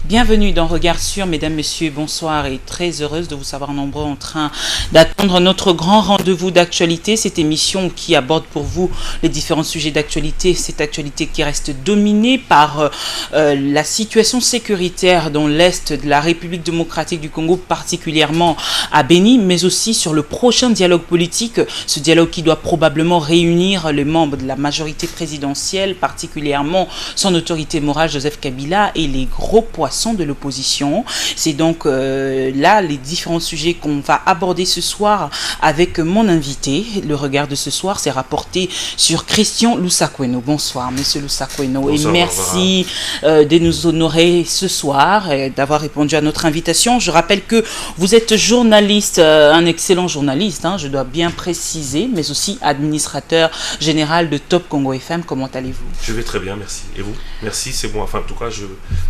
Bienvenue dans Regard sur, mesdames, messieurs, bonsoir et très heureuse de vous savoir nombreux en train d'attendre notre grand rendez-vous d'actualité, cette émission qui aborde pour vous les différents sujets d'actualité, cette actualité qui reste dominée par la situation sécuritaire dans l'Est de la République démocratique du Congo, particulièrement à Béni, mais aussi sur le prochain dialogue politique, ce dialogue qui doit probablement réunir les membres de la majorité présidentielle, particulièrement son autorité morale Joseph Kabila et les gros poissons de l'opposition. C'est donc là les différents sujets qu'on va aborder ce soir avec mon invité. Le regard de ce soir s'est rapporté sur Christian Lusakweno. Bonsoir Monsieur Lusakweno. Bonsoir, et merci de nous honorer ce soir et d'avoir répondu à notre invitation. Je rappelle que vous êtes journaliste, un excellent journaliste, je dois bien préciser, mais aussi administrateur général de Top Congo FM. Comment allez-vous? Je vais très bien, merci. Et vous? Merci, c'est bon. Enfin, en tout cas,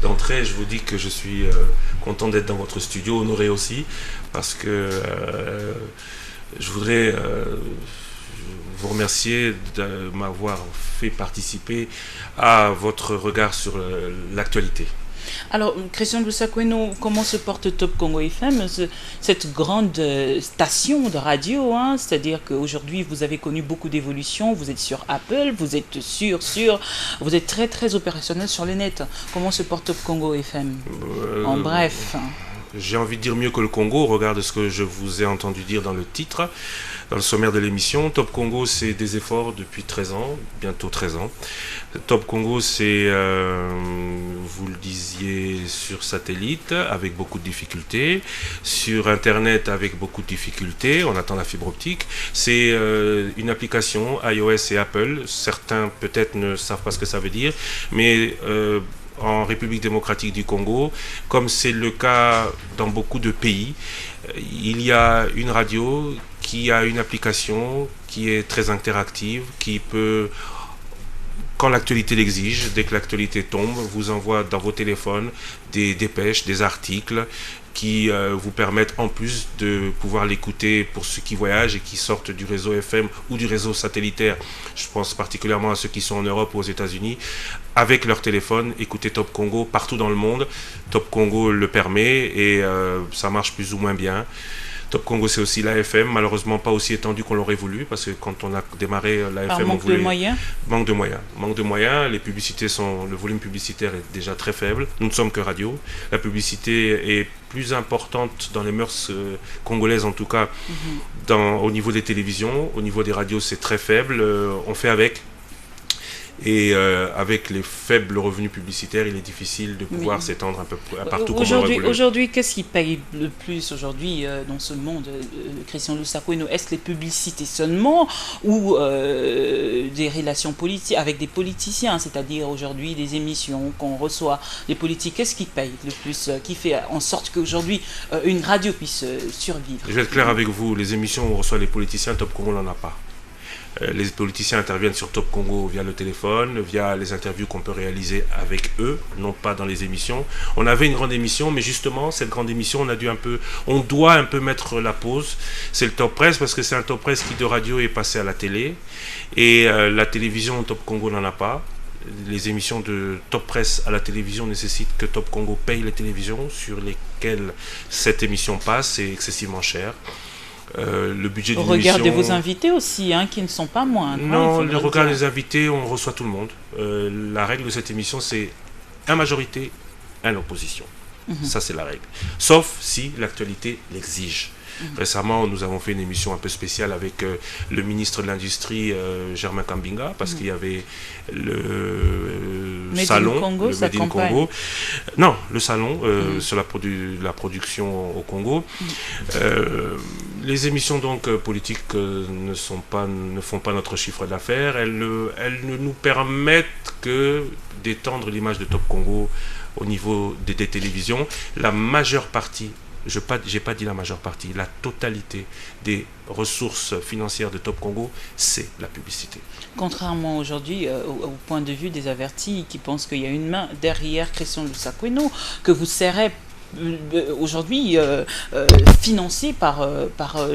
d'entrée, je vous dis que je suis content d'être dans votre studio, honoré aussi, parce que je voudrais vous remercier de m'avoir fait participer à votre regard sur l'actualité. Alors, Christian Lusakweno, comment se porte Top Congo FM, cette grande station de radio, c'est-à-dire qu'aujourd'hui, vous avez connu beaucoup d'évolutions, vous êtes sur Apple, vous êtes vous êtes très très opérationnel sur le net. Comment se porte Top Congo FM en bref? J'ai envie de dire mieux que le Congo, au regard de ce que je vous ai entendu dire dans le titre, dans le sommaire de l'émission. Top Congo, c'est des efforts depuis 13 ans, bientôt 13 ans. Top Congo, c'est, vous le disiez, sur satellite, avec beaucoup de difficultés, sur Internet, avec beaucoup de difficultés, on attend la fibre optique. C'est une application iOS et Apple. Certains, peut-être, ne savent pas ce que ça veut dire, mais en République démocratique du Congo, comme c'est le cas dans beaucoup de pays, il y a une radio qui a une application qui est très interactive, qui peut, quand l'actualité l'exige, dès que l'actualité tombe, vous envoie dans vos téléphones des dépêches, des articles qui vous permettent en plus de pouvoir l'écouter pour ceux qui voyagent et qui sortent du réseau FM ou du réseau satellitaire. Je pense particulièrement à ceux qui sont en Europe ou aux États-Unis. Avec leur téléphone, écouter Top Congo partout dans le monde. Top Congo le permet et ça marche plus ou moins bien. Top Congo, c'est aussi l'AFM, malheureusement pas aussi étendu qu'on l'aurait voulu, parce que quand on a démarré l'AFM, manque de moyens. Manque de moyens, les publicités le volume publicitaire est déjà très faible. Nous ne sommes que radio. La publicité est plus importante dans les mœurs congolaises, en tout cas, au niveau des télévisions. Au niveau des radios, c'est très faible. On fait avec. Et avec les faibles revenus publicitaires, il est difficile de pouvoir s'étendre un peu partout comme on aurait voulu. Aujourd'hui, qu'est-ce qui paye le plus aujourd'hui dans ce monde, Christian Lusakweno? Est-ce les publicités seulement ou des relations politiques avec des politiciens, c'est-à-dire aujourd'hui des émissions qu'on reçoit des politiques? Qu'est-ce qui paye le plus, qui fait en sorte qu'aujourd'hui une radio puisse survivre? Je vais être clair avec vous, les émissions où on reçoit les politiciens, Top Congo n'en a pas. Les politiciens interviennent sur Top Congo via le téléphone, via les interviews qu'on peut réaliser avec eux, non pas dans les émissions. On avait une grande émission, mais justement, cette grande émission, on doit un peu mettre la pause. C'est le Top Press, parce que c'est un Top Press qui de radio est passé à la télé. Et la télévision, Top Congo n'en a pas. Les émissions de Top Press à la télévision nécessitent que Top Congo paye les télévisions sur lesquelles cette émission passe. C'est excessivement cher. Le budget d'une émission... Au regard de vos invités aussi, qui ne sont pas moindres. Non, le regard des invités, on reçoit tout le monde. La règle de cette émission, c'est un majorité, un opposition. Ça, c'est la règle. Sauf si l'actualité l'exige. Récemment, nous avons fait une émission un peu spéciale avec le ministre de l'Industrie, Germain Kambinga, parce qu'il y avait le salon, Congo, le Made in Congo. Non, le salon sur la production au Congo. Les émissions donc politiques ne font pas notre chiffre d'affaires. Elles ne nous permettent que d'étendre l'image de Top Congo au niveau des télévisions. La majeure partie, j'ai pas dit la majeure partie, la totalité des ressources financières de Top Congo, c'est la publicité. Contrairement aujourd'hui au point de vue des avertis qui pensent qu'il y a une main derrière Christian Lusakweno, que vous serrez aujourd'hui financé par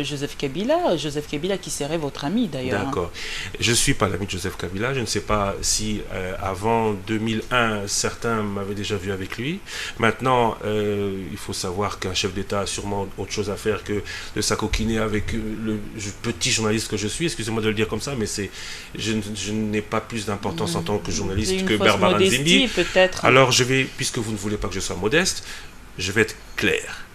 Joseph Kabila. Joseph Kabila qui serait votre ami d'ailleurs. D'accord. Je ne suis pas l'ami de Joseph Kabila. Je ne sais pas si avant 2001, certains m'avaient déjà vu avec lui. Maintenant, il faut savoir qu'un chef d'État a sûrement autre chose à faire que de s'acoquiner avec le petit journaliste que je suis. Excusez-moi de le dire comme ça, mais je n'ai pas plus d'importance en tant que journaliste que Barbara Nzimbi. Peut-être. Alors, puisque vous ne voulez pas que je sois modeste, je vais être clair.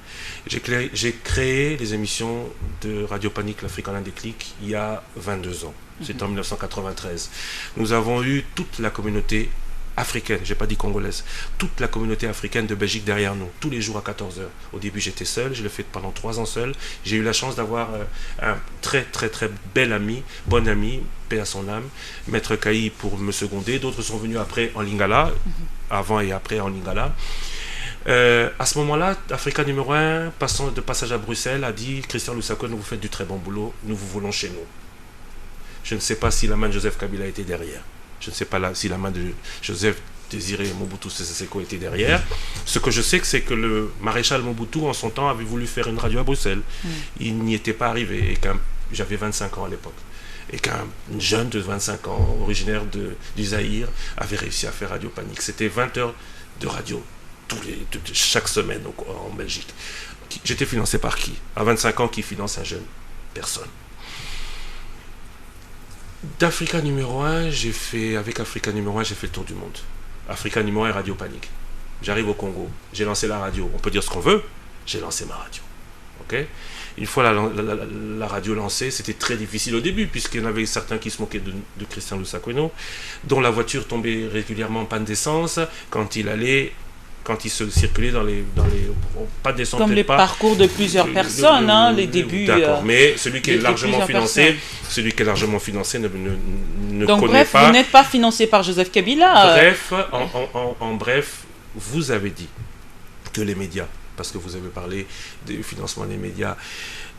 J'ai créé les émissions de Radio Panique, l'Afrique en un déclic, il y a 22 ans. C'était en 1993. Nous avons eu toute la communauté africaine, je n'ai pas dit congolaise, toute la communauté africaine de Belgique derrière nous, tous les jours à 14h. Au début, j'étais seul, je l'ai fait pendant 3 ans seul. J'ai eu la chance d'avoir un très, très, très bel ami, bon ami, paix à son âme, Maître Kaï pour me seconder. D'autres sont venus après en Lingala, avant et après en Lingala. À ce moment-là, Africa numéro 1, passant de passage à Bruxelles, a dit « Christian Lusakone, vous faites du très bon boulot, nous vous voulons chez nous ». Je ne sais pas si la main de Joseph Kabila était derrière. Je ne sais pas si la main de Joseph Désiré Mobutu Sese Seko était derrière. Ce que je sais, c'est que le maréchal Mobutu, en son temps, avait voulu faire une radio à Bruxelles. Il n'y était pas arrivé. Et j'avais 25 ans à l'époque. Et qu'un jeune de 25 ans, originaire du Zaïre, avait réussi à faire Radio Panique. C'était 20 heures de radio chaque semaine en Belgique. J'étais financé par qui? À 25 ans, qui finance un jeune? Personne. D'Africa numéro 1, avec Africa numéro 1, j'ai fait le tour du monde. Africa numéro 1 et Radio Panique. J'arrive au Congo, j'ai lancé la radio. On peut dire ce qu'on veut, j'ai lancé ma radio. Okay? Une fois la radio lancée, c'était très difficile au début, puisqu'il y en avait certains qui se moquaient de Christian Lusakone, dont la voiture tombait régulièrement en panne d'essence quand il se circulait dans les pas d'essence. Comme les parcours de plusieurs personnes, les débuts. D'accord, mais celui qui est largement financé, ne Donc, connaît bref, pas. vous n'êtes pas financé par Joseph Kabila. Bref, en bref, vous avez dit que les médias, parce que vous avez parlé du financement des médias,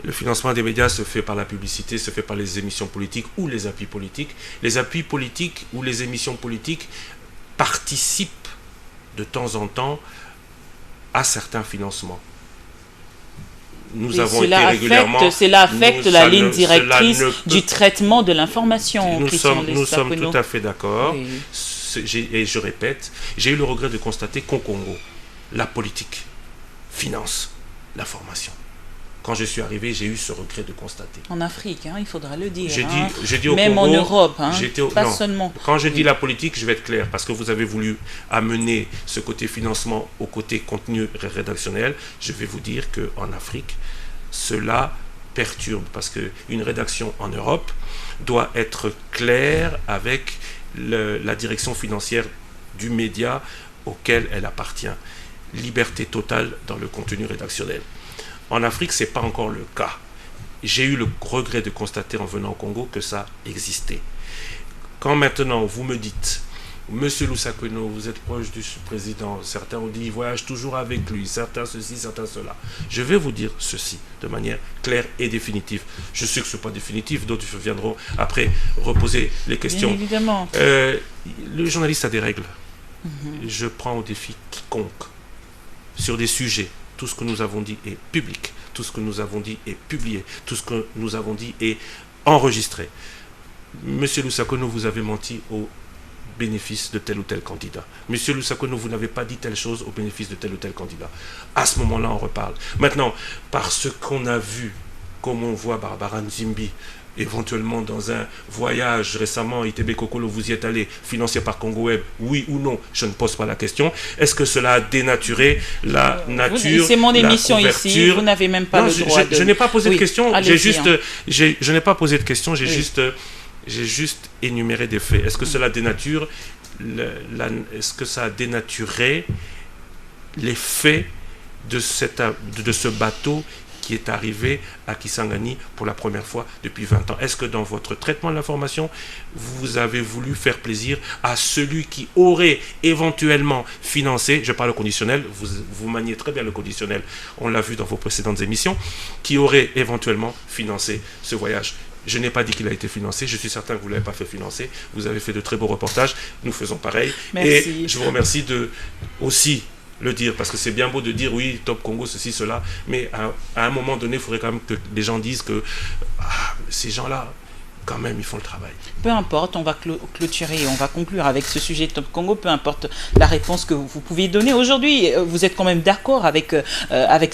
le financement des médias se fait par la publicité, se fait par les émissions politiques ou les appuis politiques. Les appuis politiques ou les émissions politiques participent de temps en temps à certains financements. Cela affecte la ligne directrice du traitement de l'information. Nous sommes tout à fait d'accord. Oui. Et je répète, j'ai eu le regret de constater qu'au Congo, la politique finance l'information. Quand je suis arrivé, j'ai eu ce regret de constater. En Afrique, il faudra le dire. J'ai dit au Même Congo, en Europe, pas seulement. Quand je dis la politique, je vais être clair, parce que vous avez voulu amener ce côté financement au côté contenu rédactionnel. Je vais vous dire qu'en Afrique, cela perturbe, parce qu'une rédaction en Europe doit être claire avec la direction financière du média auquel elle appartient. Liberté totale dans le contenu rédactionnel. En Afrique, ce n'est pas encore le cas. J'ai eu le regret de constater en venant au Congo que ça existait. Quand maintenant vous me dites, Monsieur Lusakone, vous êtes proche du président, certains ont dit il voyage toujours avec lui, certains ceci, certains cela. Je vais vous dire ceci de manière claire et définitive. Je sais que ce n'est pas définitif, d'autres viendront après reposer les questions. Bien évidemment. Le journaliste a des règles. Je prends au défi quiconque sur des sujets. Tout ce que nous avons dit est public, tout ce que nous avons dit est publié, tout ce que nous avons dit est enregistré. Monsieur Lusakone, vous avez menti au bénéfice de tel ou tel candidat. Monsieur Lusakone, vous n'avez pas dit telle chose au bénéfice de tel ou tel candidat. À ce moment-là, on reparle. Maintenant, parce qu'on a vu, comme on voit Barbara Nzimbi, éventuellement dans un voyage récemment, ITB Kokolo, vous y êtes allé, financé par Congo Web, oui ou non, je ne pose pas la question. Est-ce que cela a dénaturé la nature, c'est mon émission la ici, vous n'avez même pas le droit je n'ai pas posé de question, je n'ai pas posé de question, j'ai juste énuméré des faits. Est-ce que cela dénature, est-ce que ça a dénaturé les faits de ce bateau qui est arrivé à Kisangani pour la première fois depuis 20 ans? Est-ce que dans votre traitement de l'information, vous avez voulu faire plaisir à celui qui aurait éventuellement financé, je parle au conditionnel, vous maniez très bien le conditionnel, on l'a vu dans vos précédentes émissions, qui aurait éventuellement financé ce voyage? Je n'ai pas dit qu'il a été financé, je suis certain que vous ne l'avez pas fait financer, vous avez fait de très beaux reportages, nous faisons pareil. Merci. Et je vous remercie aussi le dire, parce que c'est bien beau de dire oui, Top Congo, ceci, cela, mais à un moment donné, il faudrait quand même que les gens disent que ces gens-là, quand même, ils font le travail. Peu importe, on va clôturer, on va conclure avec ce sujet Top Congo, peu importe la réponse que vous pouvez donner. Aujourd'hui, vous êtes quand même d'accord avec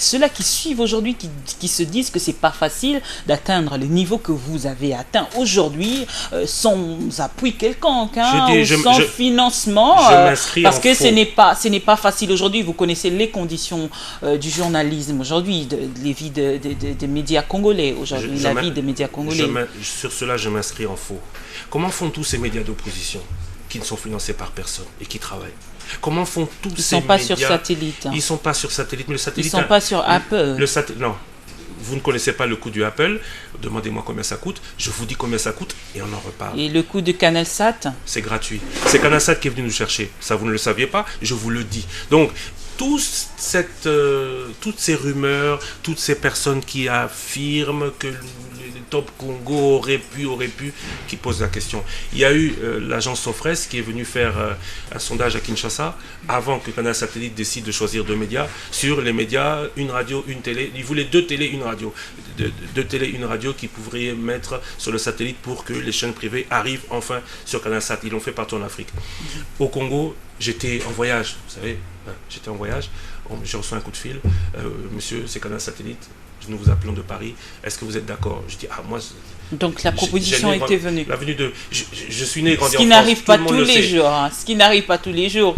ceux-là qui suivent aujourd'hui, qui se disent que c'est pas facile d'atteindre les niveaux que vous avez atteints aujourd'hui, sans appui quelconque, sans financement, parce que ce n'est pas facile aujourd'hui. Vous connaissez les conditions du journalisme aujourd'hui, les vies des médias congolais aujourd'hui, la vie des médias congolais. Sur cela, je m'inscris en faux. Comment font tous ces médias d'opposition qui ne sont financés par personne et qui travaillent? Comment font tous ces médias? Ils ne sont pas sur satellite. Ils ne sont pas sur satellite, mais le satellite... Ils ne sont pas sur Apple. Non. Vous ne connaissez pas le coût du Apple. Demandez-moi combien ça coûte. Je vous dis combien ça coûte et on en reparle. Et le coût de CanalSat? C'est gratuit. C'est CanalSat qui est venu nous chercher. Ça, vous ne le saviez pas. Je vous le dis. Donc, toutes ces rumeurs, toutes ces personnes qui affirment que Top Congo aurait pu, qui posent la question. Il y a eu l'agence Sofres qui est venue faire un sondage à Kinshasa avant que Canal Satellite décide de choisir 2 médias. Sur les médias, une radio, une télé. Ils voulaient 2 télés, une radio. 2 télés, une radio qu'ils pourraient mettre sur le satellite pour que les chaînes privées arrivent enfin sur Canal Sat. Ils l'ont fait partout en Afrique. Au Congo, j'étais en voyage, vous savez, j'étais en voyage. J'ai reçu un coup de fil. Monsieur, c'est Canal Satellite. Nous vous appelons de Paris. Est-ce que vous êtes d'accord? Je dis, moi... Donc la proposition était venue. La venue de... Je suis né et grandi en France. Ce qui n'arrive pas tous les jours. Ce qui n'arrive pas tous les jours.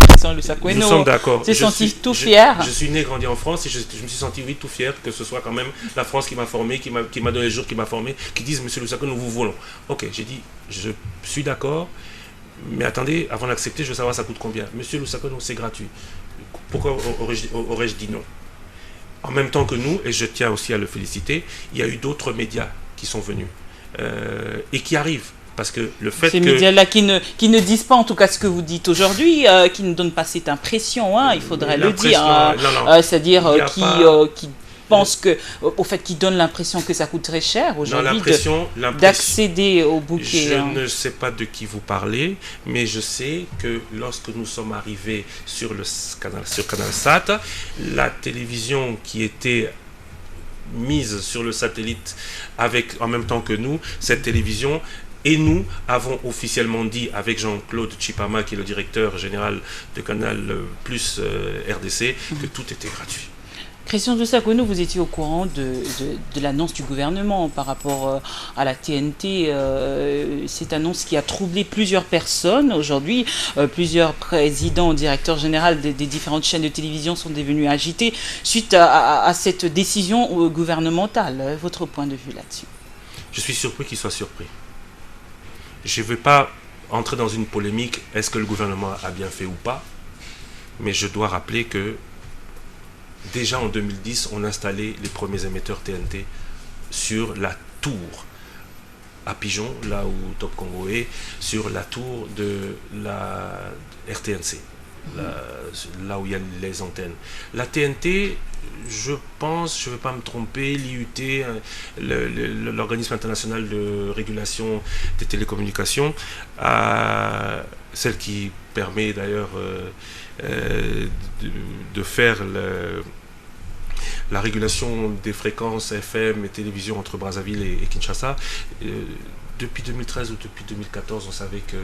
Nous sommes d'accord. Je me suis senti tout fier. Je suis né et grandi en France et je me suis senti, tout fier que ce soit quand même la France qui m'a formé, qui m'a donné le jour, qui m'a formé, qui disent, Monsieur Lusaka, nous vous voulons. Ok, j'ai dit, je suis d'accord, mais attendez, avant d'accepter, je veux savoir ça coûte combien. Monsieur Lusaka, non, c'est gratuit. Pourquoi aurais-je dit non? En même temps que nous, et je tiens aussi à le féliciter, il y a eu d'autres médias qui sont venus et qui arrivent. Parce que le fait ces médias-là qui ne disent pas en tout cas ce que vous dites aujourd'hui, qui ne donnent pas cette impression, il faudrait le dire, c'est-à-dire qui pense au fait qu'il donne l'impression que ça coûte très cher aujourd'hui d'accéder au bouquet. Je ne sais pas de qui vous parlez, mais je sais que lorsque nous sommes arrivés sur CanalSat, la télévision qui était mise sur le satellite en même temps que nous, cette télévision, et nous avons officiellement dit avec Jean-Claude Chipama, qui est le directeur général de Canal Plus RDC, que tout était gratuit. Christian Lusaka, vous étiez au courant de l'annonce du gouvernement par rapport à la TNT, cette annonce qui a troublé plusieurs personnes. Aujourd'hui, plusieurs présidents, directeurs généraux des différentes chaînes de télévision sont devenus agités suite à cette décision gouvernementale. Votre point de vue là-dessus? Je suis surpris qu'il soit surpris. Je ne veux pas entrer dans une polémique, est-ce que le gouvernement a bien fait ou pas, mais je dois rappeler que déjà en 2010, on installait les premiers émetteurs TNT sur la tour à Pigeon, là où Top Congo est, sur la tour de la RTNC, là où il y a les antennes. La TNT, je pense, je ne veux pas me tromper, l'IUT, l'organisme international de régulation des télécommunications, celle qui permet d'ailleurs de faire la régulation des fréquences FM et télévision entre Brazzaville et Kinshasa. Depuis 2013 ou depuis 2014, on savait que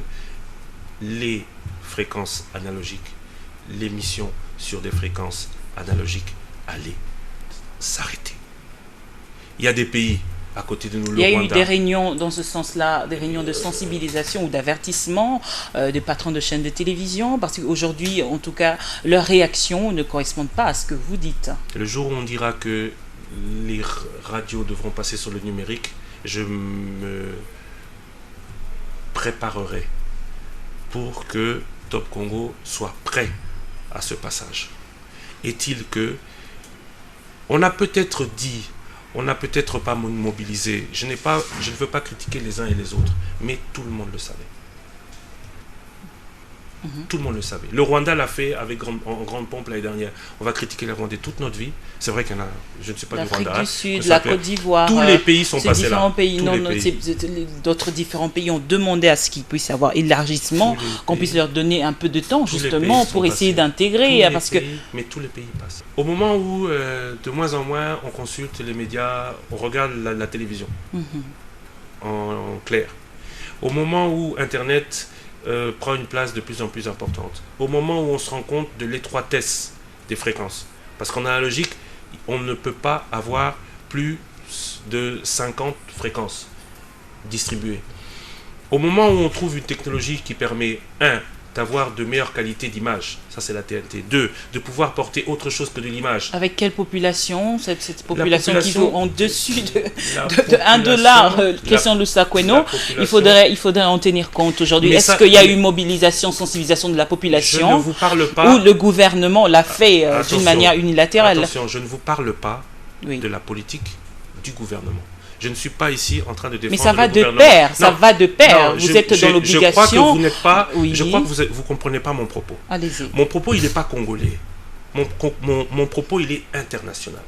les fréquences analogiques, l'émission sur des fréquences analogiques allait s'arrêter. Il y a des pays à côté de nous, le Rwanda. Il y a eu des réunions dans ce sens-là, des réunions de sensibilisation ou d'avertissement des patrons de chaînes de télévision, parce qu'aujourd'hui, en tout cas, leurs réactions ne correspondent pas à ce que vous dites. Le jour où on dira que les radios devront passer sur le numérique, je me préparerai pour que Top Congo soit prêt à ce passage. Est-il que on a peut-être dit, on n'a peut-être pas mobilisé, je ne veux pas critiquer les uns et les autres, mais tout le monde le savait. Tout le monde le savait. Le Rwanda l'a fait en grande pompe l'année dernière. On va critiquer les Rwandais toute notre vie. C'est vrai qu'il y en a, je ne suis pas du Rwanda. L'Afrique du Sud, la Côte d'Ivoire. Tous les pays sont passés là. D'autres différents pays ont demandé à ce qu'il puisse y avoir élargissement, qu'on puisse leur donner un peu de temps justement pour essayer d'intégrer. Mais tous les pays passent. Au moment où de moins en moins on consulte les médias, on regarde la télévision en clair. Au moment où Internet prend une place de plus en plus importante. Au moment où on se rend compte de l'étroitesse des fréquences. Parce qu'en analogique, on ne peut pas avoir plus de 50 fréquences distribuées. Au moment où on trouve une technologie qui permet, d'avoir de meilleures qualités d'image, ça c'est la TNT. 2, de pouvoir porter autre chose que de l'image. Avec quelle population? Cette population qui vaut en dessus de $1, Christian Lussakweno, il faudrait en tenir compte aujourd'hui. Est-ce qu'il y a eu mobilisation, sensibilisation de la population? Je ne vous parle pas. Ou le gouvernement l'a fait d'une manière unilatérale? Attention, je ne vous parle pas de la politique du gouvernement. Je ne suis pas ici en train de défendre. Mais ça va le de gouvernement. pair, ça va de pair. Vous êtes dans l'obligation. Je crois que vous n'êtes pas. Je crois que vous comprenez pas mon propos. Allez-y. Mon propos, il n'est pas congolais. Mon propos, il est international.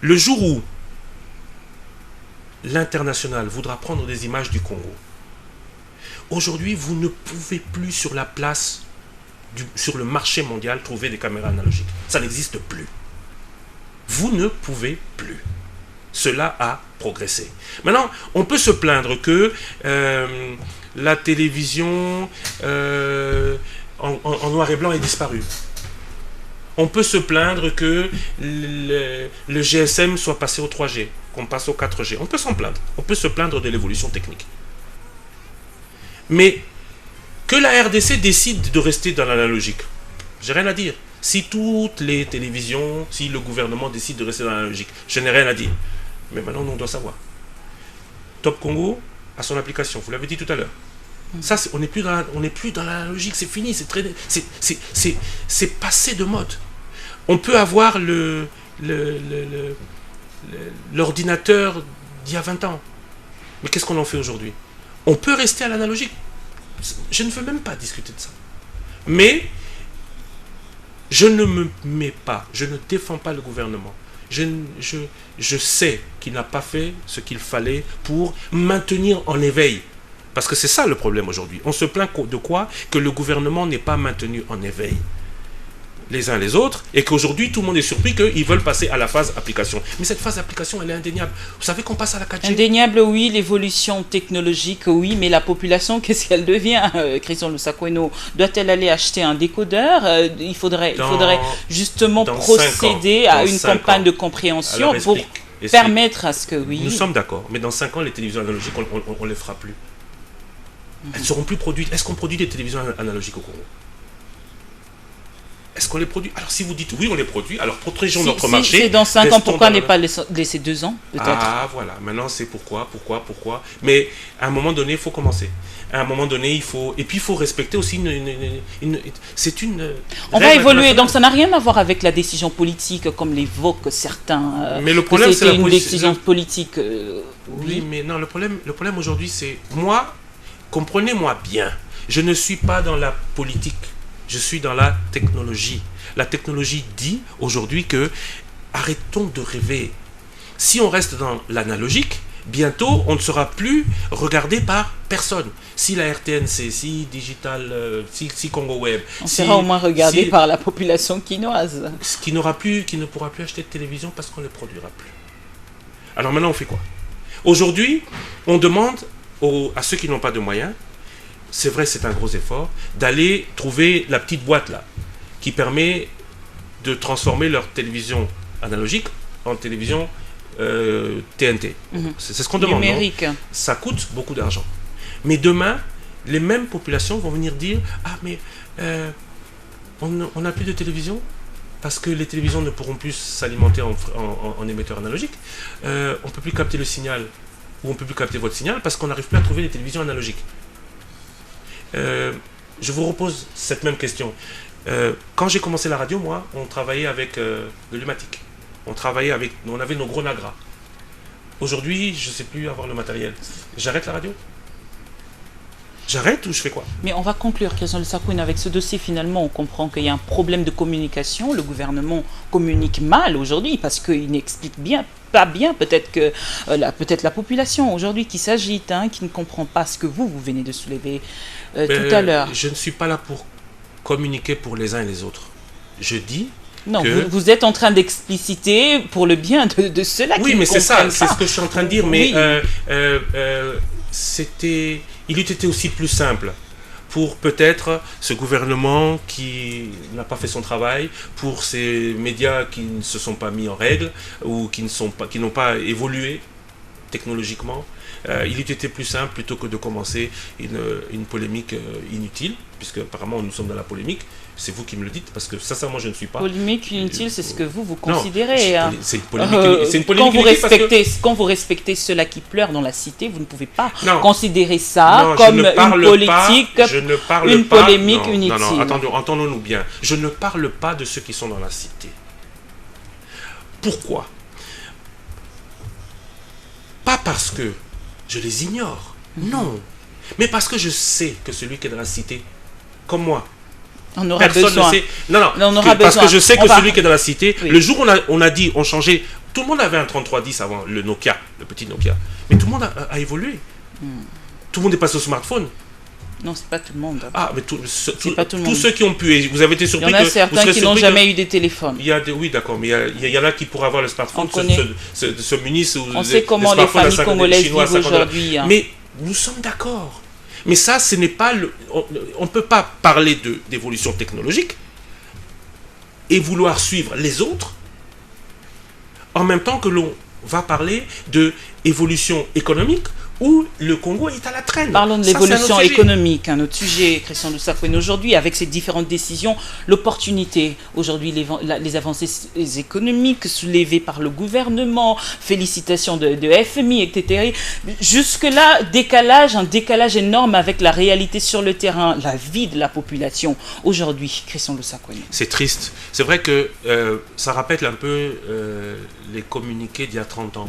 Le jour où l'international voudra prendre des images du Congo, aujourd'hui, vous ne pouvez plus sur la place, sur le marché mondial, trouver des caméras analogiques. Ça n'existe plus. Vous ne pouvez plus. Cela a progressé. Maintenant, on peut se plaindre que la télévision en noir et blanc est disparue. On peut se plaindre que le GSM soit passé au 3G, qu'on passe au 4G. On peut s'en plaindre. On peut se plaindre de l'évolution technique. Mais que la RDC décide de rester dans l'analogique, j'ai rien à dire. Si toutes les télévisions, si le gouvernement décide de rester dans l'analogique, je n'ai rien à dire. Mais maintenant, on doit savoir. Top Congo a son application, vous l'avez dit tout à l'heure. Ça, on n'est plus dans la logique, c'est fini, c'est passé de mode. On peut avoir l'ordinateur d'il y a 20 ans. Mais qu'est-ce qu'on en fait aujourd'hui? On peut rester à l'analogique. Je ne veux même pas discuter de ça. Mais je ne me mets pas, je ne défends pas le gouvernement. Je sais qu'il n'a pas fait ce qu'il fallait pour maintenir en éveil. Parce que c'est ça le problème aujourd'hui. On se plaint de quoi? Que le gouvernement n'est pas maintenu en éveil les uns les autres, et qu'aujourd'hui tout le monde est surpris qu'ils veulent passer à la phase application. Mais cette phase application, elle est indéniable. Vous savez qu'on passe à la 4G? Indéniable, oui. L'évolution technologique, oui. Mais la population, qu'est-ce qu'elle devient? Christian Lussakweno, doit-elle aller acheter un décodeur? Il faudrait justement procéder à une campagne de compréhension pour permettre à ce que, oui. Nous sommes d'accord, mais dans 5 ans, les télévisions analogiques, on ne les fera plus. Elles ne seront plus produites. Est-ce qu'on produit des télévisions analogiques au Congo? Est-ce qu'on les produit? Alors si vous dites oui, on les produit, alors protégeons notre marché. C'est dans 5 ans, pourquoi ne pas laisser 2 ans peut-être? Ah voilà, maintenant c'est pourquoi. Mais à un moment donné, il faut commencer. À un moment donné, il faut... Et puis il faut respecter aussi on va évoluer, donc ça n'a rien à voir avec la décision politique, comme l'évoquent certains. Mais le problème, c'est une décision politique. Oui, mais non, le problème aujourd'hui, c'est... Moi, comprenez-moi bien, je ne suis pas dans la politique. Je suis dans la technologie. La technologie dit aujourd'hui que arrêtons de rêver. Si on reste dans l'analogique, bientôt on ne sera plus regardé par personne. Si la RTNC, si Digital, si Congo Web, on sera au moins regardé par la population quinoise. Qui ne pourra plus acheter de télévision parce qu'on ne les produira plus. Alors maintenant on fait quoi? Aujourd'hui, on demande à ceux qui n'ont pas de moyens, c'est vrai, c'est un gros effort, d'aller trouver la petite boîte là, qui permet de transformer leur télévision analogique en télévision TNT. C'est ce qu'on demande. Numérique. Non? Ça coûte beaucoup d'argent. Mais demain, les mêmes populations vont venir dire « Ah, mais on n'a plus de télévision parce que les télévisions ne pourront plus s'alimenter en émetteur analogique. On ne peut plus capter le signal ou on ne peut plus capter votre signal parce qu'on n'arrive plus à trouver des télévisions analogiques. » Je vous repose cette même question. Quand j'ai commencé la radio, moi, on travaillait avec de l'Umatic. On avait nos gros nagras. Aujourd'hui, je ne sais plus avoir le matériel. J'arrête la radio. J'arrête ou je fais quoi? Mais on va conclure, Christian Lusakwena, avec ce dossier. Finalement, on comprend qu'il y a un problème de communication. Le gouvernement communique mal aujourd'hui parce qu'il n'explique pas bien peut-être que peut-être la population aujourd'hui qui s'agite, qui ne comprend pas ce que vous venez de soulever tout à l'heure. Je ne suis pas là pour communiquer pour les uns et les autres. Je dis non, vous êtes en train d'expliciter pour le bien de ceux-là qui ne comprennent pas. Oui, mais c'est ça, c'est ce que je suis en train de dire. Mais il eût été aussi plus simple pour peut-être ce gouvernement qui n'a pas fait son travail, pour ces médias qui ne se sont pas mis en règle ou qui n'ont pas évolué technologiquement. Il eût été plus simple plutôt que de commencer une polémique inutile, puisque apparemment nous sommes dans la polémique. C'est vous qui me le dites, parce que sincèrement je ne suis pas. Polémique inutile, c'est ce que vous considérez. C'est une polémique inutile. Quand vous respectez ceux-là qui pleurent dans la cité, vous ne pouvez pas considérer ça comme une politique, une polémique inutile. Non, entendons-nous bien. Je ne parle pas de ceux qui sont dans la cité. Pourquoi? Pas parce que je les ignore, non. Mais parce que je sais que celui qui est dans la cité, comme moi, on aura besoin. Ne sait. Non, parce que je sais que celui qui est dans la cité, le jour où on a dit, on changeait, tout le monde avait un 3310 avant, le Nokia, le petit Nokia. Mais tout le monde a évolué. Tout le monde est passé au smartphone. Non, c'est pas tout le monde. Ah, mais pas tout le monde. Tous ceux qui ont pu, et vous avez été surpris. Il y en a certains qui n'ont jamais eu des téléphones. Oui, d'accord, mais il y en a qui pourraient avoir le smartphone, se munissent. On sait comment les familles congolaises vivent aujourd'hui. Mais nous sommes d'accord. Mais ça, ce n'est pas on ne peut pas parler d'évolution technologique et vouloir suivre les autres en même temps que l'on va parler d'évolution économique où le Congo est à la traîne. Parlons de l'évolution économique, un autre sujet, Christian Lusakwena. Aujourd'hui, avec ces différentes décisions, l'opportunité, aujourd'hui, les avancées économiques soulevées par le gouvernement, félicitations de FMI, etc. Jusque-là, un décalage énorme avec la réalité sur le terrain, la vie de la population. Aujourd'hui, Christian Lusakwena. C'est triste. C'est vrai que ça rappelle un peu les communiqués d'il y a 30 ans.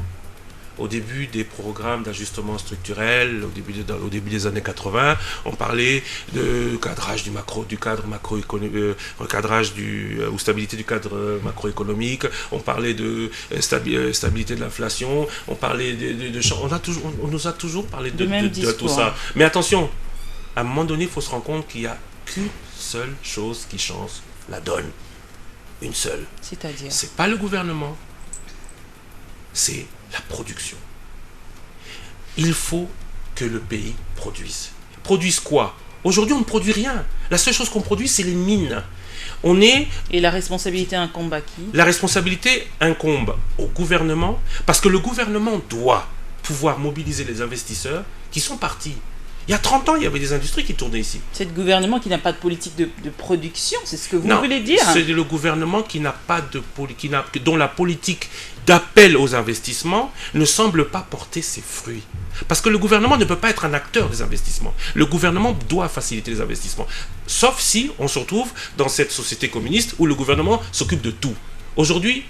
Au début des programmes d'ajustement structurel, au début des années 80, on parlait de cadrage du cadre macroéconomique, cadrage ou stabilité du cadre macroéconomique, on parlait de stabilité de l'inflation, on parlait on nous a toujours parlé de tout ça. Mais attention, à un moment donné, il faut se rendre compte qu'il n'y a qu'une seule chose qui change la donne. Une seule. C'est-à-dire? C'est pas le gouvernement, c'est la production. Il faut que le pays produise. Produise quoi? Aujourd'hui, on ne produit rien. La seule chose qu'on produit, c'est les mines. Et la responsabilité incombe à qui? La responsabilité incombe au gouvernement, parce que le gouvernement doit pouvoir mobiliser les investisseurs qui sont partis. Il y a 30 ans, il y avait des industries qui tournaient ici. C'est le gouvernement qui n'a pas de politique de production, c'est ce que vous voulez dire? C'est le gouvernement qui n'a pas dont la politique d'appel aux investissements ne semble pas porter ses fruits. Parce que le gouvernement ne peut pas être un acteur des investissements. Le gouvernement doit faciliter les investissements. Sauf si on se retrouve dans cette société communiste où le gouvernement s'occupe de tout. Aujourd'hui,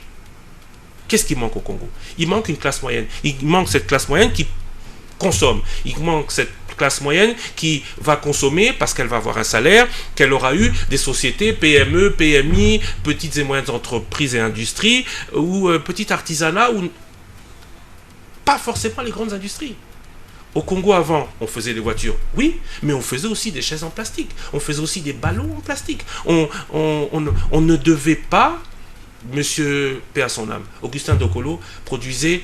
qu'est-ce qui manque au Congo? Il manque une classe moyenne. Il manque cette classe moyenne qui consomme. Il manque cette classe moyenne qui va consommer parce qu'elle va avoir un salaire, qu'elle aura eu des sociétés PME, PMI, petites et moyennes entreprises et industries, ou petit artisanat, ou pas forcément les grandes industries. Au Congo avant, on faisait des voitures, oui, mais on faisait aussi des chaises en plastique, on faisait aussi des ballons en plastique. On ne devait pas, monsieur paix à son âme, Augustin Dokolo produisait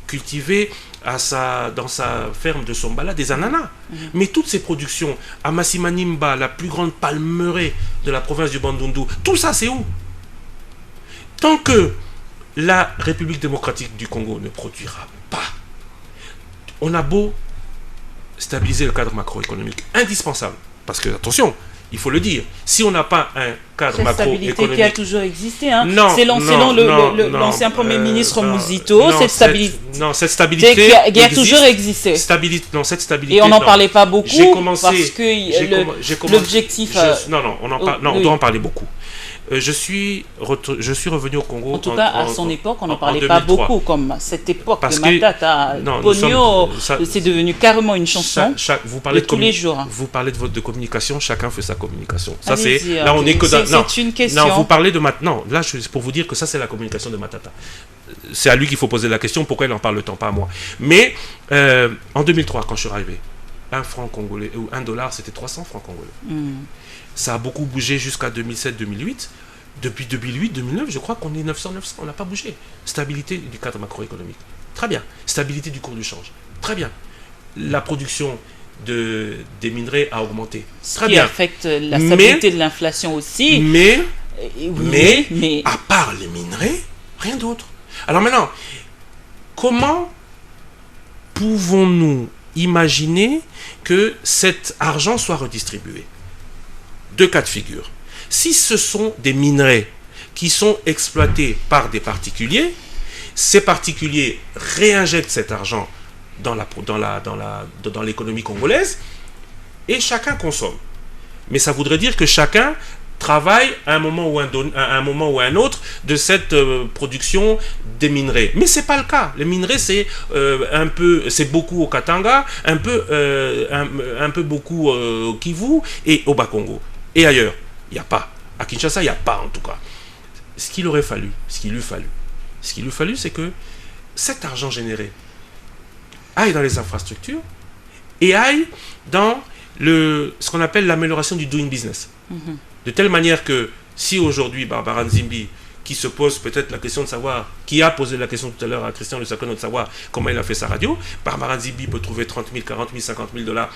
cultivait dans sa ferme de Sombala des ananas. Mais toutes ces productions, à Massimanimba, la plus grande palmeraie de la province du Bandundu, tout ça c'est où? Tant que la République démocratique du Congo ne produira pas, on a beau stabiliser le cadre macroéconomique, indispensable, parce que, attention, il faut le dire, si on n'a pas un cadre macroéconomique... stabilité qui a toujours existé, hein. Selon l'ancien Premier ministre Mouzito, cette stabilité qui a toujours existé. Cette stabilité... Et on n'en parlait pas beaucoup, parce que l'objectif... on doit en parler beaucoup. je suis revenu au Congo. En tout cas, à son époque, on n'en parlait pas 2003. beaucoup, comme cette époque Parce de que- Matata. non, nous Pogno, sommes- ça- c'est devenu carrément une chanson Vous parlez de tous les jours. Vous parlez de communication, chacun fait sa communication. Ça Allez-y, c'est là on est que dans, non, c'est une question. non, vous parlez de maintenant. Là c'est pour vous dire que ça c'est la communication de Matata. C'est à lui qu'il faut poser la question pourquoi il en parle tant, pas à moi. Mais en 2003 quand je suis arrivé, 1 franc congolais ou $1 c'était 300 francs congolais. Ça a beaucoup bougé jusqu'à 2007-2008. Depuis 2008-2009, je crois qu'on est 900-900, on n'a pas bougé. Stabilité du cadre macroéconomique. Très bien. Stabilité du cours du change. Très bien. La production des minerais a augmenté. Ce Très qui bien. affecte la stabilité de l'inflation aussi. Mais, mais à part les minerais, rien d'autre. Alors maintenant, comment pouvons-nous imaginer que cet argent soit redistribué? Deux cas de figure. Si ce sont des minerais qui sont exploités par des particuliers, ces particuliers réinjectent cet argent dans l'économie congolaise et chacun consomme. Mais ça voudrait dire que chacun travaille à un moment ou un autre de cette production des minerais. Mais c'est pas le cas. Les minerais c'est c'est beaucoup au Katanga, un peu beaucoup au Kivu et au Bas-Congo. Et ailleurs, il n'y a pas. À Kinshasa, il n'y a pas en tout cas. Ce qu'il lui fallu, c'est que cet argent généré aille dans les infrastructures et aille dans ce qu'on appelle l'amélioration du doing business. De telle manière que si aujourd'hui Barbara Nzimbi, qui se pose peut-être la question de savoir, qui a posé la question tout à l'heure à Christian Lusakano de savoir comment il a fait sa radio, Barbara Nzimbi peut trouver 30 000, 40 000, 50 000 dollars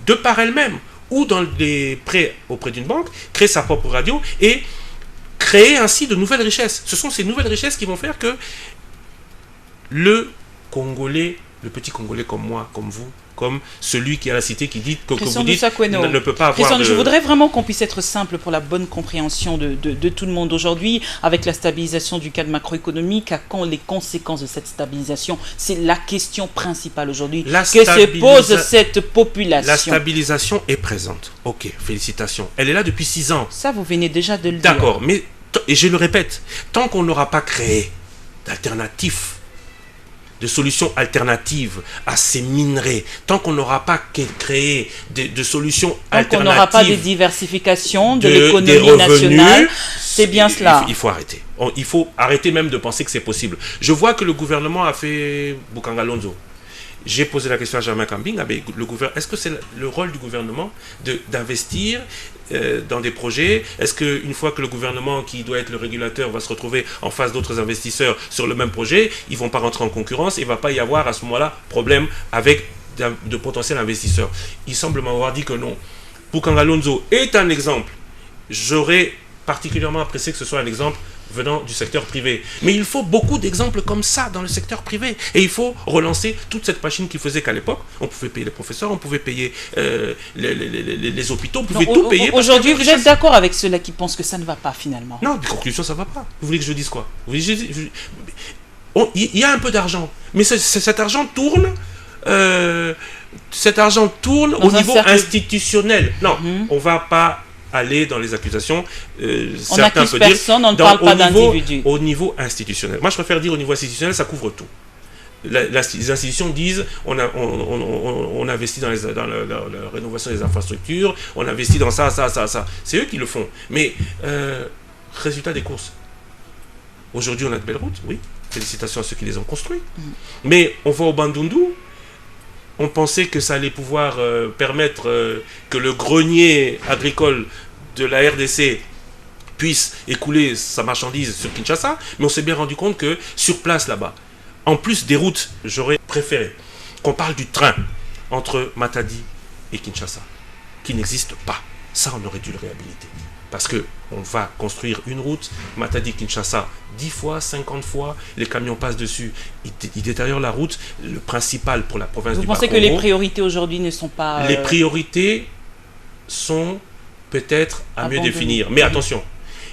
de par elle-même ou dans des prêts auprès d'une banque, créer sa propre radio et créer ainsi de nouvelles richesses. Ce sont ces nouvelles richesses qui vont faire que le Congolais, le petit Congolais comme moi, comme vous, comme celui qui a la cité qui dit que vous dites ne peut pas avoir Je voudrais vraiment qu'on puisse être simple pour la bonne compréhension de tout le monde aujourd'hui, avec la stabilisation du cadre macroéconomique, à quand les conséquences de cette stabilisation, c'est la question principale aujourd'hui que se pose cette population. La stabilisation est présente. Ok, félicitations. Elle est là depuis 6 ans. Ça, vous venez déjà de le dire. D'accord, mais, et je le répète, tant qu'on n'aura pas créé d'alternatifs, de solutions alternatives à ces minerais, tant qu'on n'aura pas créé de solutions alternatives, tant qu'on n'aura pas de diversification de l'économie nationale, c'est bien cela. Il faut arrêter. Il faut arrêter même de penser que c'est possible. Je vois que le gouvernement a fait Bukanga Lonzo. J'ai posé la question à Germain Kambing, est-ce que c'est le rôle du gouvernement d'investir dans des projets? Est-ce qu'une fois que le gouvernement, qui doit être le régulateur, va se retrouver en face d'autres investisseurs sur le même projet, ils ne vont pas rentrer en concurrence, il ne va pas y avoir à ce moment-là problème avec de potentiels investisseurs? Il semble m'avoir dit que non. Bukanga Lonzo est un exemple. J'aurais particulièrement apprécié que ce soit un exemple venant du secteur privé. Mais il faut beaucoup d'exemples comme ça dans le secteur privé. Et il faut relancer toute cette machine qui faisait qu'à l'époque, on pouvait payer les professeurs, on pouvait payer les hôpitaux, on pouvait tout payer. Aujourd'hui, vous êtes d'accord avec ceux-là qui pensent que ça ne va pas finalement? Non, de conclusion, ça ne va pas. Vous voulez que je dise quoi? Il y a un peu d'argent, mais cet argent tourne... au niveau institutionnel. Non, on ne va pas aller dans les accusations. On n'accuse personne, on ne parle pas d'individus. Au niveau institutionnel. Moi, je préfère dire au niveau institutionnel, ça couvre tout. Les institutions disent on investit dans la rénovation des infrastructures, on investit dans ça. C'est eux qui le font. Mais, résultat des courses. Aujourd'hui, on a de belles routes, oui. Félicitations à ceux qui les ont construites. Mais on va au Bandundu. On pensait que ça allait pouvoir permettre que le grenier agricole de la RDC puisse écouler sa marchandise sur Kinshasa, mais on s'est bien rendu compte que sur place là-bas, en plus des routes, j'aurais préféré qu'on parle du train entre Matadi et Kinshasa, qui n'existe pas. Ça, on aurait dû le réhabiliter. Parce qu'on va construire une route, Matadi-Kinshasa, 10 fois, 50 fois, les camions passent dessus, ils détériorent la route. Le principal pour la province du Bas-Congo... Vous pensez que les priorités aujourd'hui ne sont pas... Les priorités sont peut-être à mieux définir. Mais attention,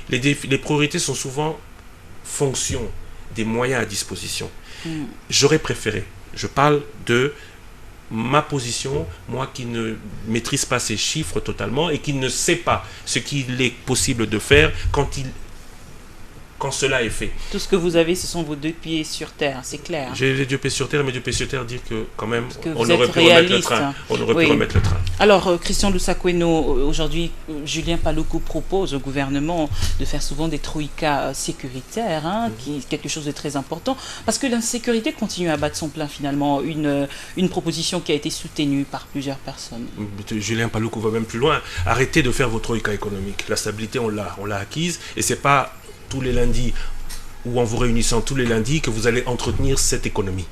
les priorités sont souvent fonction des moyens à disposition. J'aurais préféré, je parle de ma position, moi qui ne maîtrise pas ces chiffres totalement et qui ne sais pas ce qu'il est possible de faire quand cela est fait. Tout ce que vous avez, ce sont vos 2 pieds sur terre, c'est clair. J'ai les 2 pieds sur terre, mais 2 pieds sur terre dire que quand même, on aurait pu remettre le train. On aurait pu remettre le train. Alors, Christian Lussakweno, aujourd'hui, Julien Paluku propose au gouvernement de faire souvent des troïkas sécuritaires, quelque chose de très important, parce que l'insécurité continue à battre son plein finalement, une proposition qui a été soutenue par plusieurs personnes. Julien Paluku va même plus loin. Arrêtez de faire vos troïkas économiques. La stabilité, on l'a acquise, et c'est pas tous les lundis ou en vous réunissant tous les lundis que vous allez entretenir cette économie.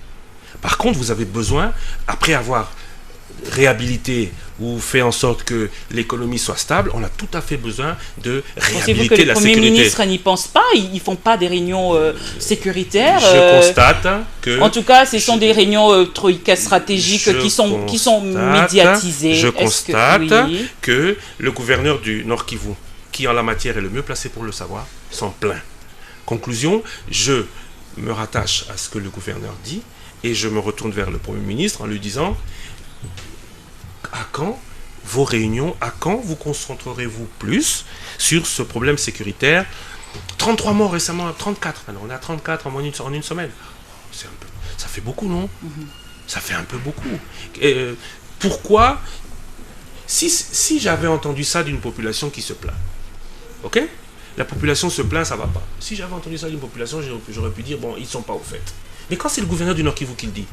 Par contre, vous avez besoin, après avoir réhabilité ou fait en sorte que l'économie soit stable, on a tout à fait besoin de réhabiliter la sécurité. Pensez-vous que le Premier ministre n'y pense pas? Ils ne font pas des réunions sécuritaires? Je constate que... En tout cas, ce sont des réunions troïka stratégiques qui sont médiatisées. Je constate que le gouverneur du Nord Kivu, qui en la matière est le mieux placé pour le savoir, s'en plaint. Conclusion, je me rattache à ce que le gouverneur dit et je me retourne vers le Premier ministre en lui disant: à quand vos réunions, à quand vous concentrerez-vous plus sur ce problème sécuritaire? 33 morts récemment, 34, alors on est à 34 en une semaine. Ça fait beaucoup, non? Ça fait un peu beaucoup. Pourquoi? Si j'avais entendu ça d'une population qui se plaint, ok? La population se plaint, ça va pas. Si j'avais entendu ça d'une population, j'aurais pu dire, bon, ils sont pas au fait. Mais quand c'est le gouverneur du Nord Kivu qui le dit,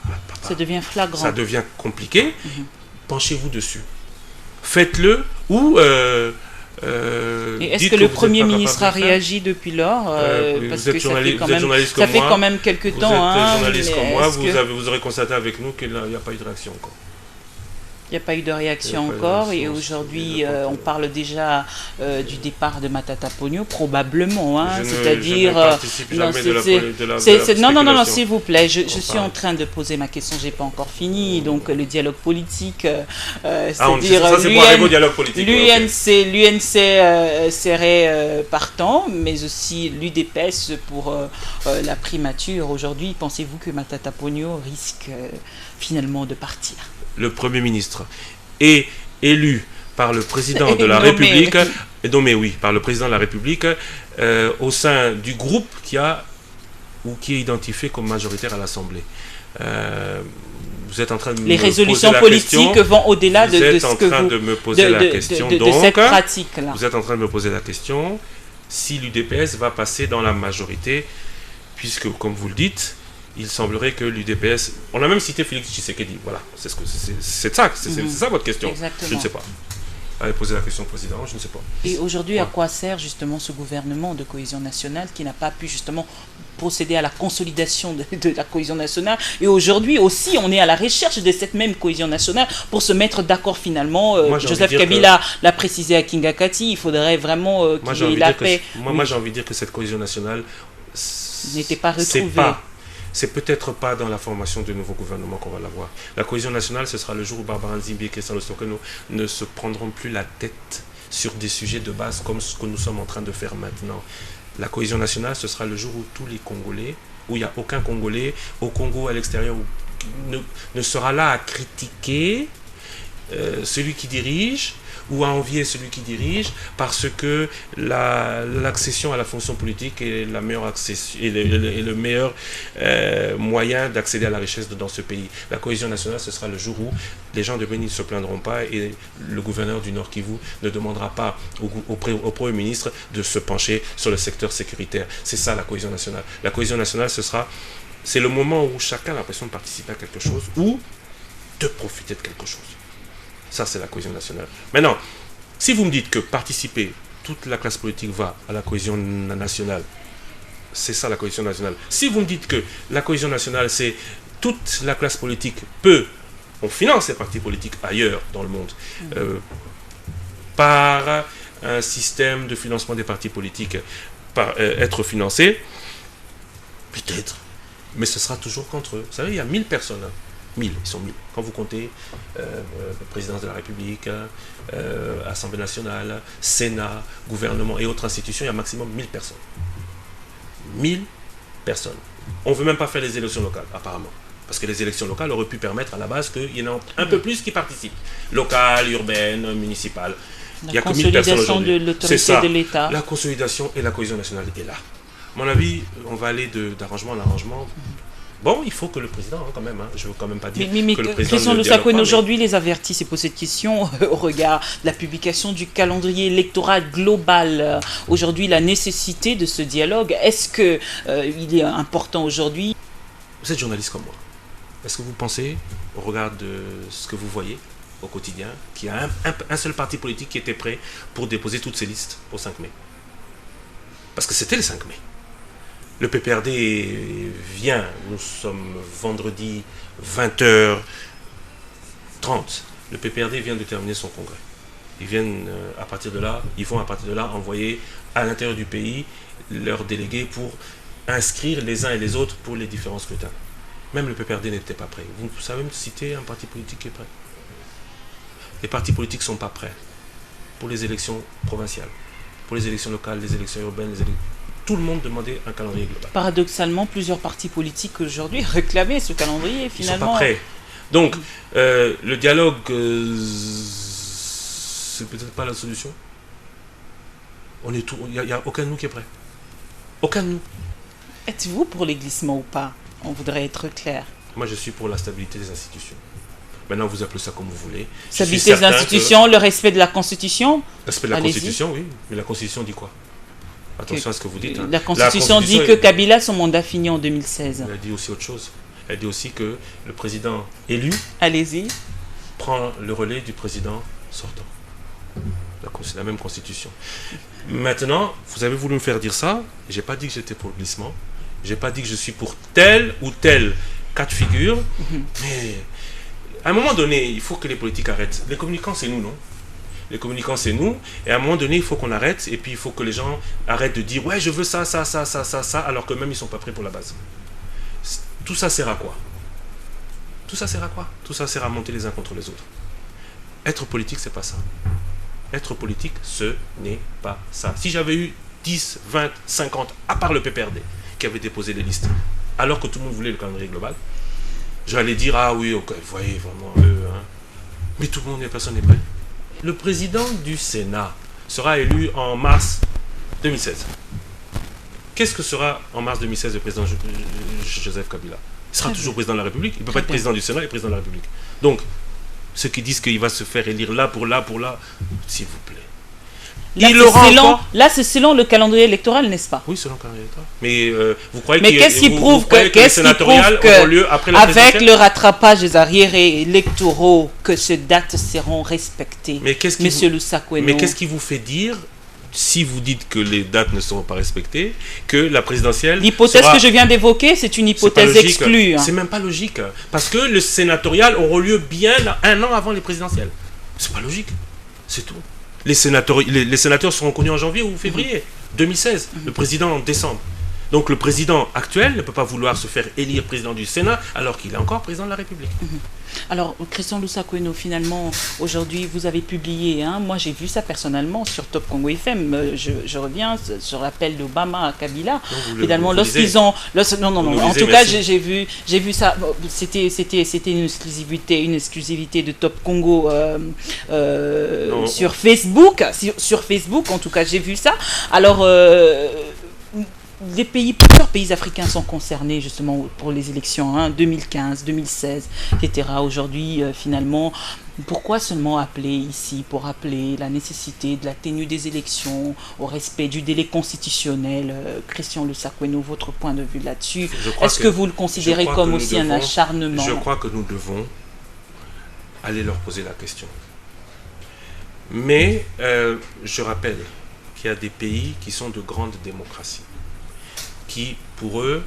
papa, ça devient flagrant. Ça devient compliqué. Penchez-vous dessus. Faites-le ou... et est-ce que le Premier ministre a réagi depuis lors? Parce que ça fait quand même quelques temps. Vous êtes journaliste comme moi, vous aurez constaté avec nous qu'il n'y a pas eu de réaction encore. Il n'y a pas eu de réaction encore et aujourd'hui on parle déjà du départ de Matata Ponyo, probablement, c'est-à-dire... Non, s'il vous plaît, je suis en train de poser ma question, je n'ai pas encore fini, donc le dialogue politique, c'est-à-dire l'UNC serait partant, mais aussi l'UDPS pour la primature. Aujourd'hui, pensez-vous que Matata Ponyo risque finalement de partir? Le Premier ministre est élu par le président de la République, par le président de la République, au sein du groupe qui est identifié comme majoritaire à l'Assemblée. Vous êtes en train de les résolutions politiques vont au-delà de ce que vous... de me poser la question. De cette pratique-là. Vous êtes en train de me poser la question si l'UDPS va passer dans la majorité, puisque, comme vous le dites, il semblerait que l'UDPS... On a même cité Félix Tshisekedi. Voilà, c'est ça votre question. Exactement. Je ne sais pas. Allez poser la question au président, je ne sais pas. Et aujourd'hui, à quoi sert justement ce gouvernement de cohésion nationale qui n'a pas pu justement procéder à la consolidation de la cohésion nationale? Et aujourd'hui aussi, on est à la recherche de cette même cohésion nationale pour se mettre d'accord finalement. Joseph Kabila l'a précisé à Kingakati, il faudrait vraiment qu'il y ait la paix. Moi, j'ai envie de dire que cette cohésion nationale n'était pas retrouvée. C'est peut-être pas dans la formation de nouveau gouvernement qu'on va l'avoir. La cohésion nationale, ce sera le jour où Barbara Nzimbi et Christian Lussakweno ne se prendront plus la tête sur des sujets de base comme ce que nous sommes en train de faire maintenant. La cohésion nationale, ce sera le jour où tous les Congolais, où il n'y a aucun Congolais au Congo, à l'extérieur, ne sera là à critiquer celui qui dirige ou à envier celui qui dirige parce que l'accession à la fonction politique est la meilleure accession, et le meilleur moyen d'accéder à la richesse dans ce pays. La cohésion nationale, ce sera le jour où les gens de Béni ne se plaindront pas et le gouverneur du Nord Kivu ne demandera pas au Premier ministre de se pencher sur le secteur sécuritaire. C'est ça la cohésion nationale. La cohésion nationale, c'est le moment où chacun a l'impression de participer à quelque chose ou de profiter de quelque chose. Ça, c'est la cohésion nationale. Maintenant, si vous me dites que participer, toute la classe politique va à la cohésion nationale, c'est ça la cohésion nationale. Si vous me dites que la cohésion nationale, c'est toute la classe politique on finance les partis politiques ailleurs dans le monde, par un système de financement des partis politiques, être financé, peut-être, mais ce sera toujours contre eux. Vous savez, il y a 1000 personnes. 1000, ils sont 1000. Quand vous comptez présidence de la République, Assemblée nationale, Sénat, gouvernement et autres institutions, il y a maximum 1000 personnes. 1000 personnes. On ne veut même pas faire les élections locales, apparemment. Parce que les élections locales auraient pu permettre à la base qu'il y en ait un peu plus qui participent. Locales, urbaines, municipales. Il y a que 1000 personnes aujourd'hui. De l'autorité de l'État. La consolidation et la cohésion nationale est là. À mon avis, on va aller d'arrangement en arrangement. Bon, il faut que le président, quand même, je ne veux quand même pas dire que le président Christian Lusakwen aujourd'hui les avertit, c'est pour cette question, au regard de la publication du calendrier électoral global, aujourd'hui la nécessité de ce dialogue, est-ce qu'il est important aujourd'hui? Vous êtes journaliste comme moi. Est-ce que vous pensez, au regard de ce que vous voyez au quotidien, qu'il y a un seul parti politique qui était prêt pour déposer toutes ces listes au 5 mai? Parce que c'était le 5 mai. Le PPRD vient, nous sommes vendredi 20h30. Le PPRD vient de terminer son congrès. Ils vont à partir de là envoyer à l'intérieur du pays leurs délégués pour inscrire les uns et les autres pour les différents scrutins. Même le PPRD n'était pas prêt. Vous savez me citer un parti politique qui est prêt? Les partis politiques ne sont pas prêts pour les élections provinciales, pour les élections locales, les élections urbaines, tout le monde demandait un calendrier global. Paradoxalement, plusieurs partis politiques aujourd'hui réclamaient ce calendrier, finalement. Ils ne sont pas prêts. Donc, le dialogue, c'est peut-être pas la solution. Il n'y a aucun de nous qui est prêt. Aucun de nous. Êtes-vous pour les glissements ou pas? On voudrait être clair. Moi, je suis pour la stabilité des institutions. Maintenant, vous appelez ça comme vous voulez. Stabilité des institutions, le respect de la Constitution. Respect de la Constitution, oui. Mais la Constitution dit quoi? Attention à ce que vous dites. La Constitution dit que Kabila, son mandat finit en 2016. Elle dit aussi autre chose. Elle dit aussi que le président élu prend le relais du président sortant. C'est la même Constitution. Maintenant, vous avez voulu me faire dire ça. Je n'ai pas dit que j'étais pour le glissement. Je n'ai pas dit que je suis pour tel ou tel cas de figure. Mais à un moment donné, il faut que les politiques arrêtent. Les communicants, c'est nous, non? Les communicants, c'est nous. Et à un moment donné, il faut qu'on arrête. Et puis, il faut que les gens arrêtent de dire « Ouais, je veux ça, ça, ça, ça, ça, ça », alors que même, ils ne sont pas prêts pour la base. Tout ça sert à quoi? Tout ça sert à quoi? Tout ça sert à monter les uns contre les autres. Être politique, c'est pas ça. Être politique, ce n'est pas ça. Si j'avais eu 10, 20, 50, à part le PPRD, qui avait déposé les listes, alors que tout le monde voulait le calendrier global, j'allais dire « Ah oui, ok, vous voyez, vraiment, hein. » Mais tout le monde, personne n'est prêt. Le président du Sénat sera élu en mars 2016. Qu'est-ce que sera en mars 2016 le président Joseph Kabila? Il sera toujours président de la République. Il ne peut pas être président du Sénat et président de la République. Donc, ceux qui disent qu'il va se faire élire là, pour là, s'il vous plaît. Là, c'est selon le calendrier électoral, n'est-ce pas? Oui, selon le calendrier électoral. Mais vous croyez qu'est-ce qui prouve que les sénatoriales auront lieu après la avec le rattrapage des arriérés électoraux, que ces dates seront respectées? Monsieur Lusakwen. Mais qu'est-ce qui vous fait dire, si vous dites que les dates ne seront pas respectées, que la présidentielle... L'hypothèse que je viens d'évoquer, c'est une hypothèse exclue. C'est même pas logique. Parce que le sénatorial aura lieu bien 1 an avant les présidentielles. C'est pas logique. C'est tout. Les sénateurs seront connus en janvier ou février 2016, le président en décembre. Donc le président actuel ne peut pas vouloir se faire élire président du Sénat alors qu'il est encore président de la République. Alors, Christian Lusakwen, finalement, aujourd'hui, vous avez publié, moi j'ai vu ça personnellement sur Top Congo FM, je reviens sur l'appel d'Obama à Kabila. Finalement, lorsqu'ils ont... Non, en tout cas, j'ai vu ça, c'était une exclusivité de Top Congo sur Facebook. Sur Facebook, en tout cas, j'ai vu ça. Alors... plusieurs pays africains sont concernés justement pour les élections, 2015, 2016, etc. Aujourd'hui, finalement, pourquoi seulement appeler ici pour rappeler la nécessité de la tenue des élections, au respect du délai constitutionnel? Christian Lusakwen, votre point de vue là-dessus, est-ce que vous le considérez comme aussi un acharnement? Je crois que nous devons aller leur poser la question. Mais je rappelle qu'il y a des pays qui sont de grandes démocraties, qui, pour eux,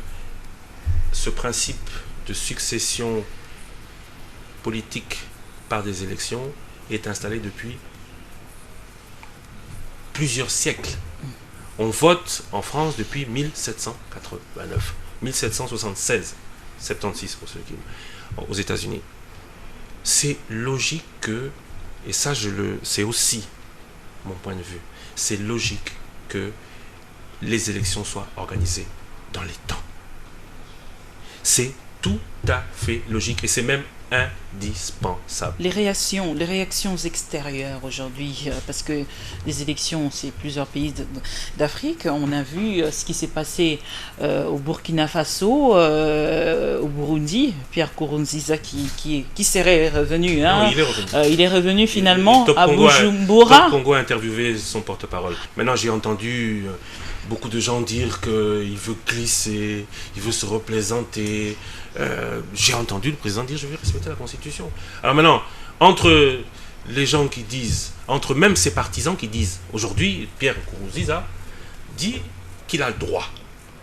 ce principe de succession politique par des élections est installé depuis plusieurs siècles. On vote en France depuis 1789, 1776, 76 pour ceux qui... aux États-Unis. C'est logique que, et ça c'est aussi mon point de vue, c'est logique que les élections soient organisées dans les temps. C'est tout à fait logique et c'est même indispensable. Les réactions extérieures aujourd'hui, parce que les élections, c'est plusieurs pays d'Afrique. On a vu ce qui s'est passé au Burkina Faso, au Burundi. Pierre Nkurunziza qui serait revenu. Hein, non, il est revenu. Il est revenu finalement à Congo Bujumbura. Top Congo a interviewé son porte-parole. Maintenant, j'ai entendu beaucoup de gens dire qu'il veut glisser, il veut se représenter. J'ai entendu le président dire je vais respecter la Constitution. Alors maintenant, entre les gens qui disent, entre même ses partisans qui disent, aujourd'hui, Pierre Nkurunziza dit qu'il a le droit.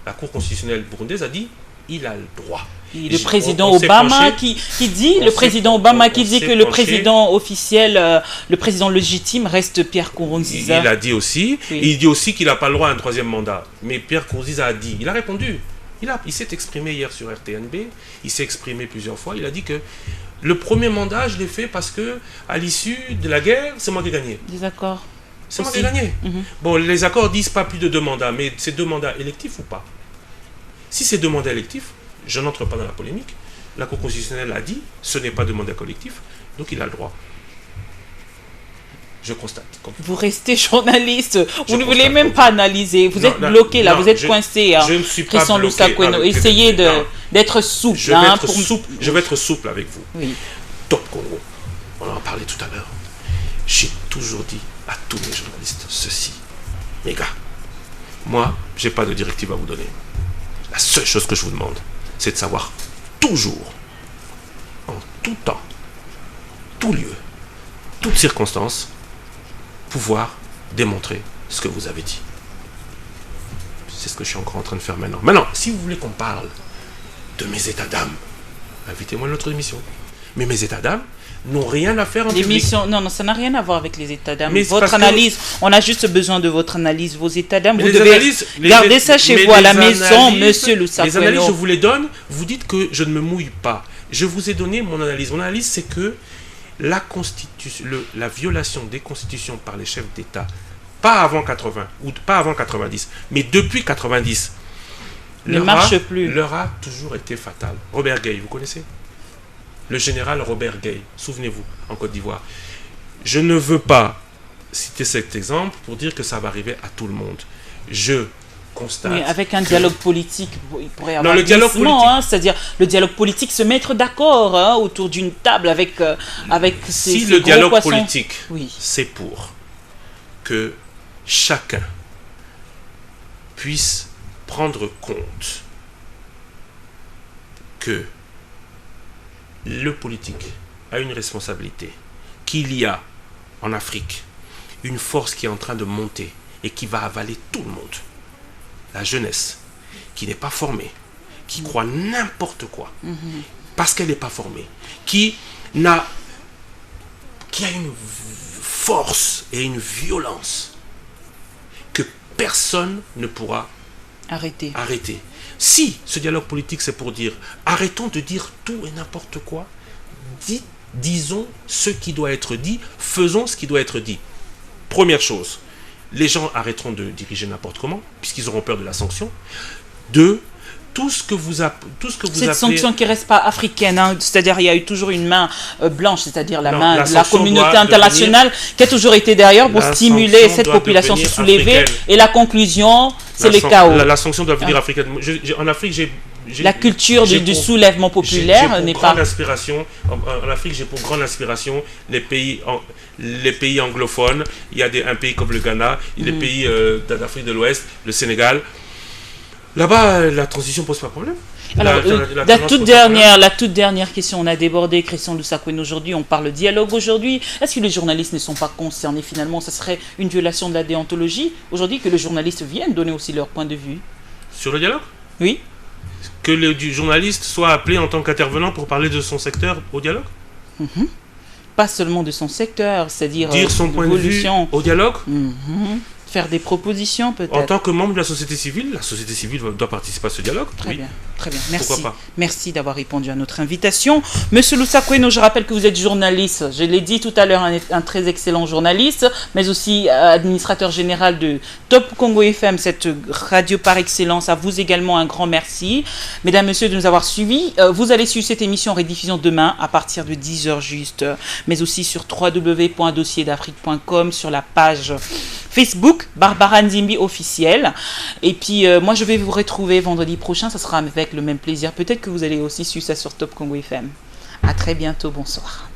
La Cour constitutionnelle burundaise a dit il a le droit. Et le président Obama qui dit, le président Obama qui dit que le président officiel, le président légitime reste Pierre Nkurunziza. Il a dit aussi, oui. Il dit aussi qu'il n'a pas le droit à un troisième mandat. Mais Pierre Nkurunziza a dit, il a répondu. Il s'est exprimé hier sur RTNB, il s'est exprimé plusieurs fois, il a dit que le premier mandat, je l'ai fait parce que à l'issue de la guerre, c'est moi qui ai gagné. Des accords. C'est moi qui ai gagné. Bon, les accords disent pas plus de 2 mandats, mais c'est 2 mandats électifs ou pas? Si c'est 2 mandats électifs, je n'entre pas dans la polémique, la Cour constitutionnelle a dit, ce n'est pas de mandat collectif, donc il a le droit. Je constate. Vous restez journaliste, vous ne voulez même pas analyser, vous êtes bloqué là, vous êtes coincé. Je ne suis pas bloqué. Essayez d'être souple. Je vais être souple avec vous. Oui. Top Congo, on en parlait tout à l'heure. J'ai toujours dit à tous les journalistes ceci. Les gars, moi, j'ai pas de directive à vous donner. La seule chose que je vous demande, c'est de savoir toujours, en tout temps, tout lieu, toutes circonstances, pouvoir démontrer ce que vous avez dit. C'est ce que je suis encore en train de faire maintenant. Maintenant, si vous voulez qu'on parle de mes états d'âme, invitez-moi à notre émission. Mais mes états d'âme n'ont rien à faire en public. Non, ça n'a rien à voir avec les états d'âme. Votre analyse, on a juste besoin de votre analyse. Vos états d'âme, vous devez garder ça chez vous à la maison, monsieur Loussa. Les analyses, je vous les donne, vous dites que je ne me mouille pas. Je vous ai donné mon analyse. Mon analyse, c'est que la violation des constitutions par les chefs d'État, pas avant 80 ou pas avant 90, mais depuis 90, ne marche plus. Leur a toujours été fatale. Robert Gueye, vous connaissez? Le général Robert Gueye, souvenez-vous, en Côte d'Ivoire. Je ne veux pas citer cet exemple pour dire que ça va arriver à tout le monde. Je constate. Mais avec un dialogue politique, il pourrait y avoir le dialogue politique, c'est-à-dire le dialogue politique, se mettre d'accord autour d'une table avec ces si le gros dialogue poissons. Politique, oui. C'est pour que chacun puisse prendre compte que le politique a une responsabilité, qu'il y a en Afrique une force qui est en train de monter et qui va avaler tout le monde. La jeunesse qui n'est pas formée, qui croit n'importe quoi, parce qu'elle n'est pas formée, qui a une force et une violence que personne ne pourra arrêter. Si ce dialogue politique c'est pour dire arrêtons de dire tout et n'importe quoi, disons ce qui doit être dit, faisons ce qui doit être dit. Première chose, les gens arrêteront de diriger n'importe comment, puisqu'ils auront peur de la sanction. 2, tout ce que vous appelez... Cette sanction qui ne reste pas africaine, hein, c'est-à-dire il y a eu toujours une main blanche, c'est-à-dire la main de la communauté internationale qui a toujours été derrière pour stimuler cette population, se soulever, africaine. Et la conclusion, c'est le chaos. La sanction doit venir africaine. En Afrique, la culture du soulèvement populaire n'est pas... En Afrique, j'ai pour grande inspiration les pays anglophones. Il y a un pays comme le Ghana, les pays d'Afrique de l'Ouest, le Sénégal. Là-bas, la transition pose pas de problème. Alors, la toute dernière question, on a débordé, Christian Loussa-Koueno, aujourd'hui, on parle dialogue aujourd'hui. Est-ce que les journalistes ne sont pas concernés finalement? Ça serait une violation de la déontologie aujourd'hui que les journalistes viennent donner aussi leur point de vue. Sur le dialogue? Oui. Que le journaliste soit appelé en tant qu'intervenant pour parler de son secteur au dialogue? Pas seulement de son secteur, c'est-à-dire dire son point de vue au dialogue? faire des propositions peut-être. En tant que membre de la société civile doit participer à ce dialogue. Très bien, merci. Pourquoi pas. Merci d'avoir répondu à notre invitation. Monsieur Lusakweno, je rappelle que vous êtes journaliste, je l'ai dit tout à l'heure, un très excellent journaliste, mais aussi administrateur général de Top Congo FM, cette radio par excellence. À vous également un grand merci. Mesdames, messieurs, de nous avoir suivis. Vous allez suivre cette émission en rediffusion demain à partir de 10h juste, mais aussi sur www.dossierDafrique.com, sur la page Facebook Barbara Nzimbi officielle. Et puis moi je vais vous retrouver vendredi prochain, ça sera avec le même plaisir. Peut-être que vous allez aussi suivre ça sur Top Congo FM. À très bientôt, bonsoir.